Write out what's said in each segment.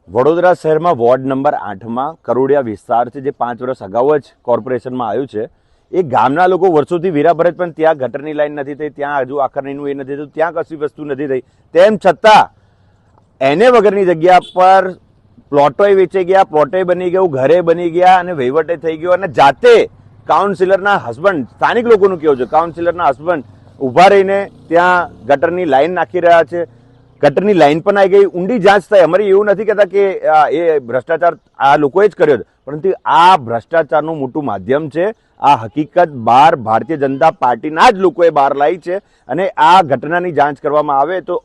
વડોદરા શહેરમાં ward number 8માં Karodiya વિસ્તાર છે, જે 5 વર્ષ અગાઉ જ કોર્પોરેશનમાં આવ્યું છે. એ ગામના લોકો વર્ષોથી વીરા ભરે પણ ત્યાં ગટરની લાઈન નથી થઈ, ત્યાં હજુ આખરણીનું એ નથી થયું, ત્યાં કશી વસ્તુ નથી થઈ. તેમ છતાં એને વગરની જગ્યા પર પ્લોટોય વેચાઈ ગયા, પ્લોટોય બની ગયું, ઘરે બની ગયા અને વહીવટે થઈ ગયો. અને જાતે કાઉન્સિલરના હસબન્ડ, સ્થાનિક લોકોનું કેવું છે, કાઉન્સિલરના હસબન્ડ ઊભા રહીને ત્યાં ગટરની લાઈન નાખી રહ્યા છે. ગટરની લાઈન પણ આવી ગઈ, ઊંડી જાંચ થાય. અમારી એવું નથી કહેતા કે એ ભ્રષ્ટાચાર આ લોકોએ જ કર્યો છે, પરંતુ આ ભ્રષ્ટાચારનું મોટું માધ્યમ છે. આ હકીકત બહાર ભારતીય જનતા પાર્ટીના જ લોકોએ બહાર લાવી છે. અને આ ઘટનાની જાંચ કરવામાં આવે તો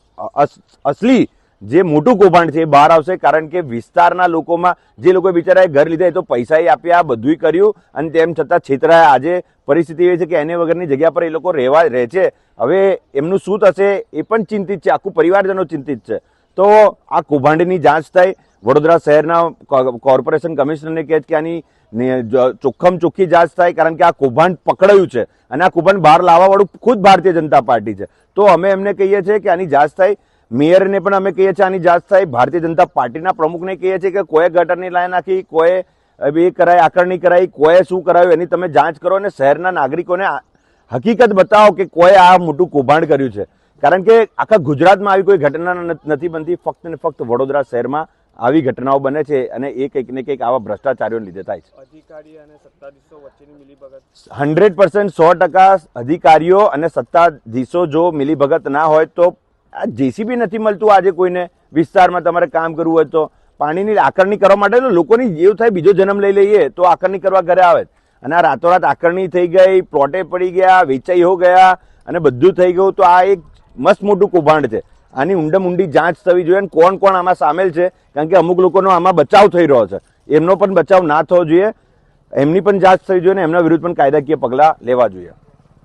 અસલી જે મોટું કૌભાંડ છે એ બહાર આવશે. કારણ કે વિસ્તારના લોકોમાં જે લોકોએ બિચારાએ ઘર લીધા એ તો પૈસા આપ્યા, બધું કર્યું અને તેમ છતાં છેતરાયા. આજે પરિસ્થિતિ એવી છે કે એને વગરની જગ્યા પર એ લોકો રહે છે. હવે એમનું શું થશે એ પણ ચિંતિત છે, આખું પરિવારજનો ચિંતિત છે. તો આ કૌભાંડની જાંચ થાય. વડોદરા શહેરના કોર્પોરેશન કમિશનરને કહે છે કે આની ચોખ્ખમ ચોખ્ખી જાંચ થાય, કારણ કે આ કૌભાંડ પકડાયું છે અને આ કૌભાંડ બહાર લાવવાવાળું ખુદ ભારતીય જનતા પાર્ટી છે. તો અમે એમને કહીએ છીએ કે આની જાંચ થાય. મેયરને પણ અમે કહીએ છીએ આની જાંચ થાય. ભારતીય જનતા પાર્ટીના પ્રમુખને કહીએ છીએ કે કોઈ ગટરની લાઈન નાખી, કોઈ એ કરાય, આકરણી કરાઈ, કોઈ શું કરાયું એની તમે જાંચ કરો અને શહેરના નાગરિકોને હકીકત બતાવો કે કોઈ આ મોટું કૌભાંડ કર્યું છે. કારણ કે આખા ગુજરાતમાં આવી કોઈ ઘટના નથી બનતી, ફક્ત ને ફક્ત વડોદરા શહેરમાં આવી ઘટનાઓ બને છે અને એ કંઈક ને કંઈક આવા ભ્રષ્ટાચારીઓને લીધે થાય છે. અધિકારી અને સત્તાધીશો વચ્ચેની મિલીભગત 100% 100% અધિકારીઓ અને સત્તાધીશો જો મિલીભગત ના હોય તો આ જેસીબી નથી મળતું આજે કોઈને વિસ્તારમાં તમારે કામ કરવું હોય તો. પાણીની આકરણી કરવા માટે લોકોની એવું થાય બીજો જન્મ લઈ લઈએ તો આકરણી કરવા ઘરે આવે. અને આ રાતોરાત આકરણી થઈ ગઈ, પ્લોટે પડી ગયા, વેચાઈ હો ગયા અને બધું થઈ ગયું. તો આ એક મસ્ત મોટું કૌભાંડ છે. આની ઊંડી જાંચ થવી જોઈએ અને કોણ કોણ આમાં સામેલ છે. કારણ કે અમુક લોકોનો આમાં બચાવ થઈ રહ્યો છે, એમનો પણ બચાવ ના થવો જોઈએ. એમની પણ જાંચ થવી જોઈએ અને એમના વિરુદ્ધ પણ કાયદાકીય પગલાં લેવા જોઈએ.